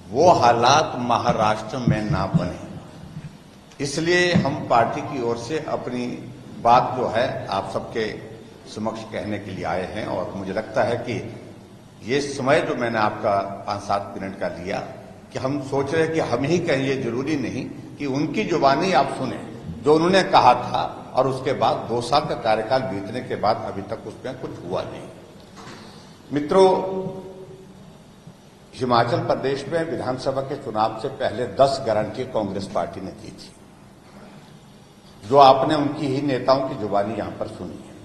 वो हालात महाराष्ट्र में ना बने, इसलिए हम पार्टी की ओर से अपनी बात जो है आप सबके समक्ष कहने के लिए आए हैं। और मुझे लगता है कि ये समय जो मैंने आपका 5-7 मिनट का लिया कि हम सोच रहे हैं कि हम ही कहें, ये जरूरी नहीं कि उनकी जुबानी आप सुने जो उन्होंने कहा था, और उसके बाद 2 साल का कार्यकाल बीतने के बाद अभी तक उसमें कुछ हुआ नहीं। मित्रों, हिमाचल प्रदेश में विधानसभा के चुनाव से पहले 10 गारंटी कांग्रेस पार्टी ने की थी, जो आपने उनकी ही नेताओं की जुबानी यहां पर सुनी है।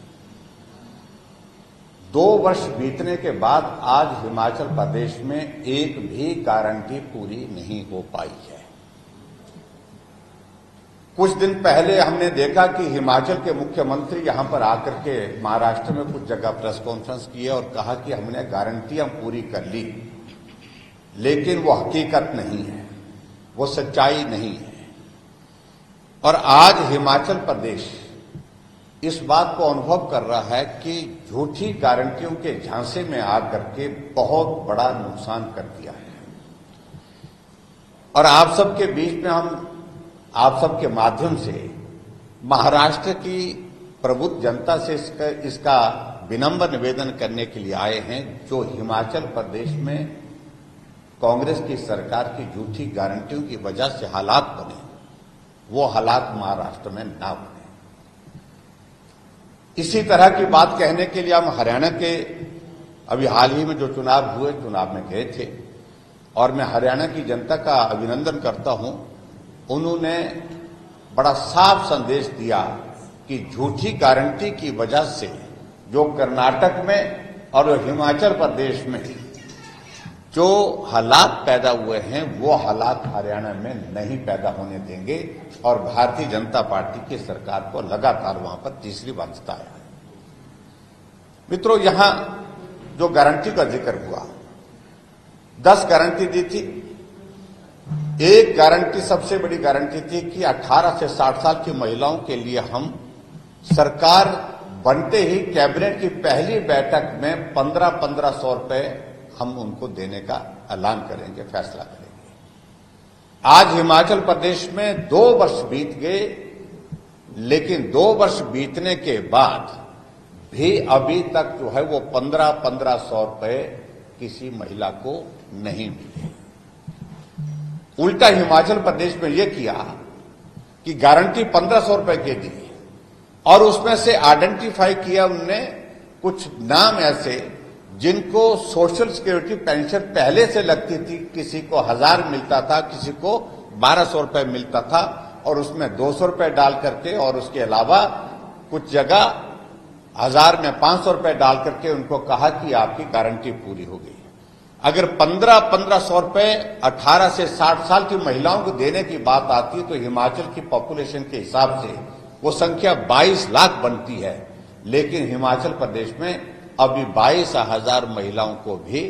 2 वर्ष बीतने के बाद आज हिमाचल प्रदेश में एक भी गारंटी पूरी नहीं हो पाई है। कुछ दिन पहले हमने देखा कि हिमाचल के मुख्यमंत्री यहां पर आकर के महाराष्ट्र में कुछ जगह प्रेस कॉन्फ्रेंस की और कहा कि हमने गारंटियां पूरी कर ली, लेकिन वो हकीकत नहीं है, वो सच्चाई नहीं है। और आज हिमाचल प्रदेश इस बात को अनुभव कर रहा है कि झूठी गारंटियों के झांसे में आकर के बहुत बड़ा नुकसान कर दिया है। और आप सबके बीच में हम आप सबके माध्यम से महाराष्ट्र की प्रबुद्ध जनता से इसका विनम्र निवेदन करने के लिए आए हैं, जो हिमाचल प्रदेश में कांग्रेस की सरकार की झूठी गारंटियों की वजह से हालात बने, वो हालात महाराष्ट्र में ना बने। इसी तरह की बात कहने के लिए हम हरियाणा के अभी हाल ही में जो चुनाव हुए, चुनाव में गए थे, और मैं हरियाणा की जनता का अभिनंदन करता हूं। उन्होंने बड़ा साफ संदेश दिया कि झूठी गारंटी की वजह से जो कर्नाटक में और हिमाचल प्रदेश में जो हालात पैदा हुए हैं, वो हालात हरियाणा में नहीं पैदा होने देंगे। और भारतीय जनता पार्टी की सरकार को लगातार वहां पर तीसरी बार जिताया है। मित्रों, यहां जो गारंटी का जिक्र हुआ, 10 गारंटी दी थी। एक गारंटी, सबसे बड़ी गारंटी थी कि 18 से 60 साल की महिलाओं के लिए हम सरकार बनते ही कैबिनेट की पहली बैठक में 1500 रुपए हम उनको देने का ऐलान करेंगे, फैसला करेंगे। आज हिमाचल प्रदेश में 2 वर्ष बीत गए, लेकिन 2 वर्ष बीतने के बाद भी अभी तक जो है वो 1500 रुपए किसी महिला को नहीं मिले। उल्टा हिमाचल प्रदेश में यह किया कि गारंटी 1500 रुपए की दी, और उसमें से आइडेंटिफाई किया उनने कुछ नाम ऐसे जिनको सोशल सिक्योरिटी पेंशन पहले से लगती थी। किसी को 1000 मिलता था, किसी को 1200 रुपए मिलता था, और उसमें 200 रुपए डाल करके, और उसके अलावा कुछ जगह 1000 में 500 रुपए डाल करके उनको कहा कि आपकी गारंटी पूरी हो गई। अगर 1500 रुपए 18 से 60 साल की महिलाओं को देने की बात आती है तो हिमाचल की पॉपुलेशन के हिसाब से वो संख्या 22 लाख बनती है। लेकिन हिमाचल प्रदेश में अभी 22,000 महिलाओं को भी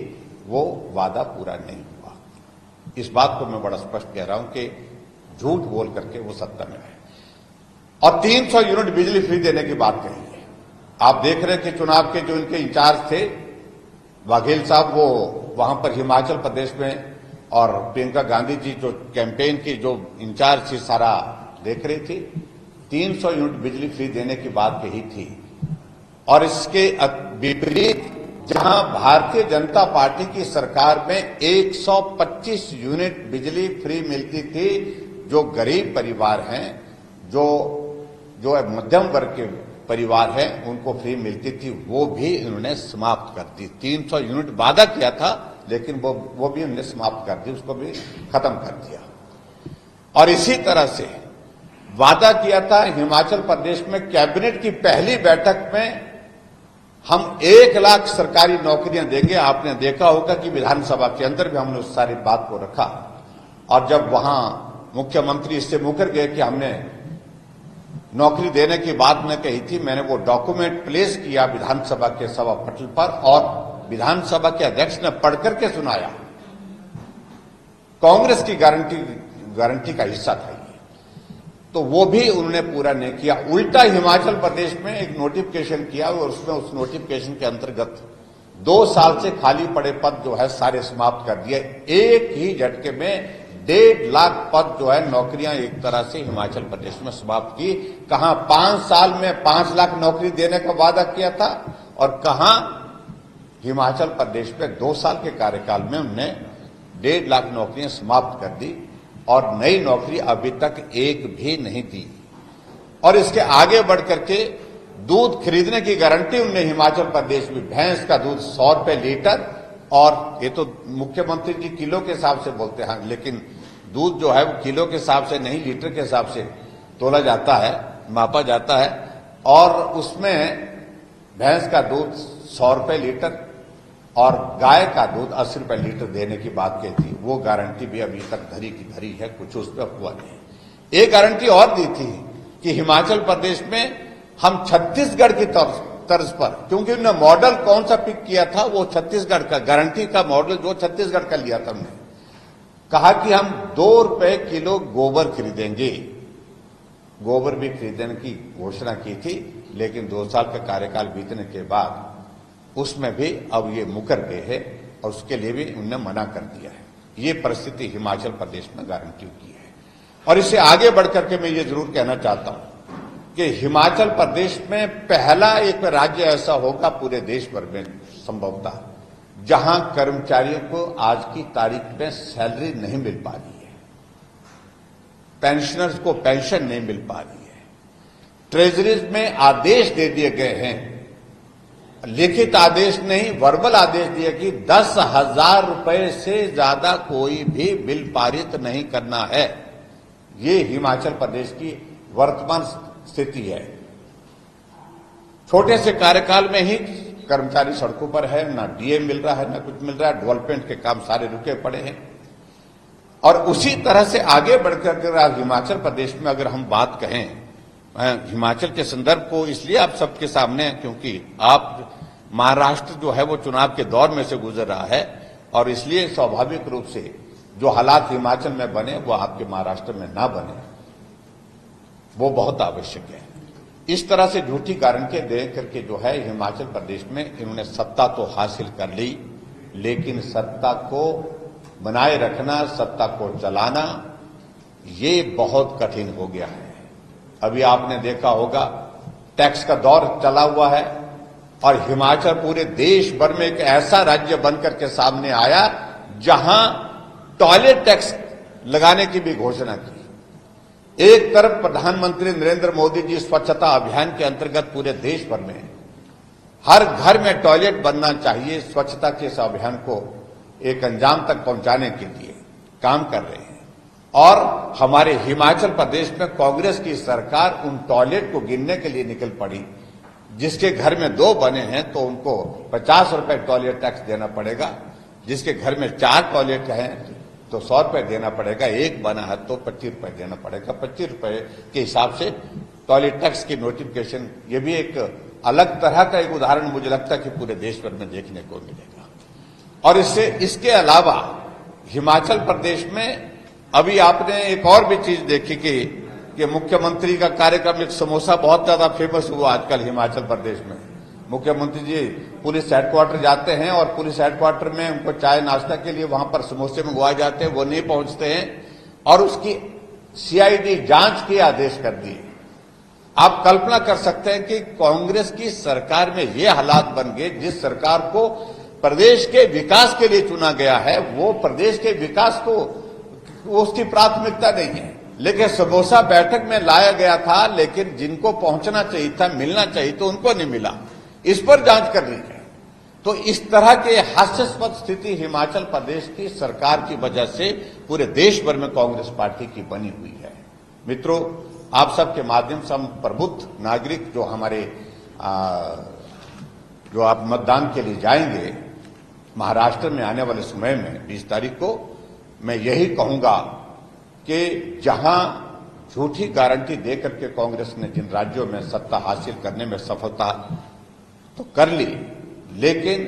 वो वादा पूरा नहीं हुआ। इस बात को मैं बड़ा स्पष्ट कह रहा हूं कि झूठ बोल करके वो सत्ता में है। और 300 यूनिट बिजली फ्री देने की बात कही है। आप देख रहे हैं कि चुनाव के जो इनके इंचार्ज थे वाघेल साहब, वो वहां पर हिमाचल प्रदेश में, और प्रियंका गांधी जी जो कैंपेन की जो इंचार्ज थी, सारा देख रही थी, 300 यूनिट बिजली फ्री देने की बात कही थी। और इसके विपरीत जहां भारतीय जनता पार्टी की सरकार में 125 यूनिट बिजली फ्री मिलती थी, जो गरीब परिवार हैं, जो मध्यम वर्ग के परिवार है, उनको फ्री मिलती थी, वो भी इन्होंने समाप्त कर दी। 300 यूनिट वादा किया था, लेकिन वो भी इन्होंने समाप्त कर दी, उसको भी खत्म कर दिया। और इसी तरह से वादा किया था हिमाचल प्रदेश में कैबिनेट की पहली बैठक में हम 1 लाख सरकारी नौकरियां देंगे। आपने देखा होगा कि विधानसभा के अंदर भी हमने उस सारी बात को रखा, और जब वहां मुख्यमंत्री इससे मुकर गए कि हमने नौकरी देने की बात मैं कही थी, मैंने वो डॉक्यूमेंट प्लेस किया विधानसभा के सभा पटल पर, और विधानसभा के अध्यक्ष ने पढ़ करके सुनाया। कांग्रेस की गारंटी का हिस्सा था ये, तो वो भी उन्होंने पूरा नहीं किया। उल्टा हिमाचल प्रदेश में एक नोटिफिकेशन किया, और उसमें उस नोटिफिकेशन के अंतर्गत 2 साल से खाली पड़े पद जो है सारे समाप्त कर दिए। एक ही झटके में 1.5 लाख पद जो है नौकरियां एक तरह से हिमाचल प्रदेश में समाप्त की। कहां 5 साल में 5 लाख नौकरी देने का वादा किया था और कहां हिमाचल प्रदेश में 2 साल के कार्यकाल में उन्होंने 1.5 लाख नौकरियां समाप्त कर दी और नई नौकरी अभी तक एक भी नहीं दी। और इसके आगे बढ़ करके दूध खरीदने की गारंटी उनने हिमाचल प्रदेश में, भैंस का दूध 100 रुपए लीटर, और ये तो मुख्यमंत्री जी किलो के हिसाब से बोलते हैं, लेकिन दूध जो है वो किलो के हिसाब से नहीं, लीटर के हिसाब से तोला जाता है, मापा जाता है। और उसमें भैंस का दूध 100 रुपए लीटर और गाय का दूध 80 रुपए लीटर देने की बात कही थी। वो गारंटी भी अभी तक धरी की धरी है, कुछ उस पर हुआ नहीं। एक गारंटी और दी थी कि हिमाचल प्रदेश में हम छत्तीसगढ़ की तर्ज पर, क्योंकि उन्होंने मॉडल कौन सा पिक किया था, वो छत्तीसगढ़ का गारंटी का मॉडल जो छत्तीसगढ़ का लिया था, हमने कहा कि हम 2 रुपए किलो गोबर खरीदेंगे। गोबर भी खरीदने की घोषणा की थी, लेकिन 2 साल का कार्यकाल बीतने के बाद उसमें भी अब ये मुकर गए हैं और उसके लिए भी उन्होंने मना कर दिया है। ये परिस्थिति हिमाचल प्रदेश में गारंटी की है। और इससे आगे बढ़कर के मैं ये जरूर कहना चाहता हूं कि हिमाचल प्रदेश में पहला एक राज्य ऐसा होगा पूरे देश भर में संभवतः जहां कर्मचारियों को आज की तारीख में सैलरी नहीं मिल पा रही है, पेंशनर्स को पेंशन नहीं मिल पा रही है। ट्रेजरीज में आदेश दे दिए गए हैं, लिखित आदेश नहीं, वर्बल आदेश दिए कि 10,000 रुपए से ज्यादा कोई भी बिल पारित नहीं करना है। ये हिमाचल प्रदेश की वर्तमान स्थिति है। छोटे से कार्यकाल में ही कर्मचारी सड़कों पर है, ना डीए मिल रहा है, ना कुछ मिल रहा है, डेवलपमेंट के काम सारे रुके पड़े हैं। और उसी तरह से आगे बढ़कर हिमाचल प्रदेश में अगर हम बात कहें, हिमाचल के संदर्भ को इसलिए आप सबके सामने, क्योंकि आप महाराष्ट्र जो है वो चुनाव के दौर में से गुजर रहा है और इसलिए स्वाभाविक रूप से जो हालात हिमाचल में बने वो आपके महाराष्ट्र में ना बने, वो बहुत आवश्यक है। इस तरह से झूठी गारंटियां दे करके जो है हिमाचल प्रदेश में इन्होंने सत्ता तो हासिल कर ली, लेकिन सत्ता को बनाए रखना, सत्ता को चलाना, ये बहुत कठिन हो गया है। अभी आपने देखा होगा टैक्स का दौर चला हुआ है और हिमाचल पूरे देश भर में एक ऐसा राज्य बनकर के सामने आया जहां टॉयलेट टैक्स लगाने की भी घोषणा की। एक तरफ प्रधानमंत्री नरेंद्र मोदी जी स्वच्छता अभियान के अंतर्गत पूरे देश भर में हर घर में टॉयलेट बनना चाहिए, स्वच्छता के इस अभियान को एक अंजाम तक पहुंचाने के लिए काम कर रहे हैं। और हमारे हिमाचल प्रदेश में कांग्रेस की सरकार उन टॉयलेट को गिनने के लिए निकल पड़ी। जिसके घर में 2 बने हैं तो उनको 50 रुपए टॉयलेट टैक्स देना पड़ेगा, जिसके घर में 4 टॉयलेट हैं तो 100 रुपए देना पड़ेगा, एक बना है तो 25 रुपए देना पड़ेगा। 25 रुपए के हिसाब से टॉयलेट टैक्स की नोटिफिकेशन, ये भी एक अलग तरह का एक उदाहरण मुझे लगता है कि पूरे देश भर में देखने को मिलेगा। और इसके अलावा हिमाचल प्रदेश में अभी आपने एक और भी चीज देखी कि मुख्यमंत्री का कार्यक्रम, एक समोसा बहुत ज्यादा फेमस हुआ आजकल हिमाचल प्रदेश में। मुख्यमंत्री जी पुलिस हेडक्वार्टर जाते हैं और पुलिस हेडक्वार्टर में उनको चाय नाश्ता के लिए वहां पर समोसे मंगवाए जाते हैं, वो नहीं पहुंचते हैं और उसकी सीआईडी जांच के आदेश कर दिए। आप कल्पना कर सकते हैं कि कांग्रेस की सरकार में ये हालात बन गए, जिस सरकार को प्रदेश के विकास के लिए चुना गया है वो प्रदेश के विकास को उसकी प्राथमिकता नहीं है। लेकिन समोसा बैठक में लाया गया था, लेकिन जिनको पहुंचना चाहिए था, मिलना चाहिए तो उनको नहीं मिला, इस पर जांच कर रही है। तो इस तरह के हास्यास्पद स्थिति हिमाचल प्रदेश की सरकार की वजह से पूरे देश भर में कांग्रेस पार्टी की बनी हुई है। मित्रों, आप सबके माध्यम से हम प्रबुद्ध नागरिक जो हमारे जो आप मतदान के लिए जाएंगे महाराष्ट्र में आने वाले समय में 20 तारीख को, मैं यही कहूंगा कि जहां झूठी गारंटी देकर के कांग्रेस ने जिन राज्यों में सत्ता हासिल करने में सफलता तो कर ली, लेकिन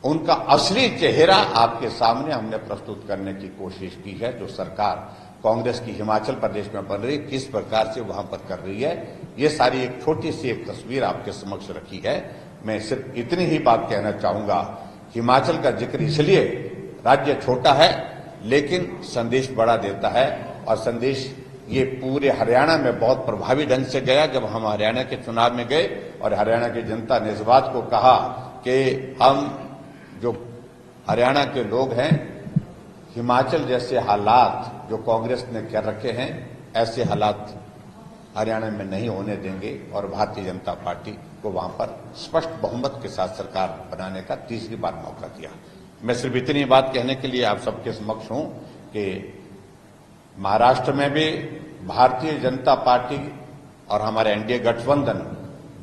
उनका असली चेहरा आपके सामने हमने प्रस्तुत करने की कोशिश की है। जो सरकार कांग्रेस की हिमाचल प्रदेश में बन रही, किस प्रकार से वहां पर कर रही है, ये सारी एक छोटी सी एक तस्वीर आपके समक्ष रखी है। मैं सिर्फ इतनी ही बात कहना चाहूंगा, हिमाचल का जिक्र इसलिए, राज्य छोटा है लेकिन संदेश बड़ा देता है, और संदेश ये पूरे हरियाणा में बहुत प्रभावी ढंग से गया। जब हम हरियाणा के चुनाव में गए और हरियाणा की जनता ने इस बात को कहा कि हम जो हरियाणा के लोग हैं, हिमाचल जैसे हालात जो कांग्रेस ने कर रखे हैं, ऐसे हालात हरियाणा में नहीं होने देंगे, और भारतीय जनता पार्टी को वहां पर स्पष्ट बहुमत के साथ सरकार बनाने का तीसरी बार मौका दिया। मैं सिर्फ इतनी बात कहने के लिए आप सबके समक्ष हूं कि महाराष्ट्र में भी भारतीय जनता पार्टी और हमारे एनडीए गठबंधन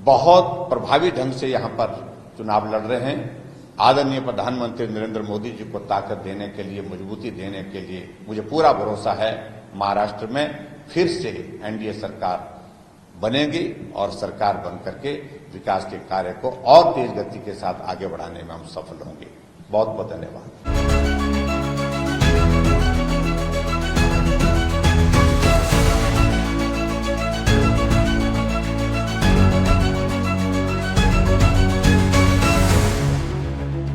बहुत प्रभावी ढंग से यहां पर चुनाव लड़ रहे हैं। आदरणीय प्रधानमंत्री नरेंद्र मोदी जी को ताकत देने के लिए, मजबूती देने के लिए मुझे पूरा भरोसा है, महाराष्ट्र में फिर से एनडीए सरकार बनेगी, और सरकार बन करके विकास के कार्य को और तेज गति के साथ आगे बढ़ाने में हम सफल होंगे। बहुत बहुत धन्यवाद।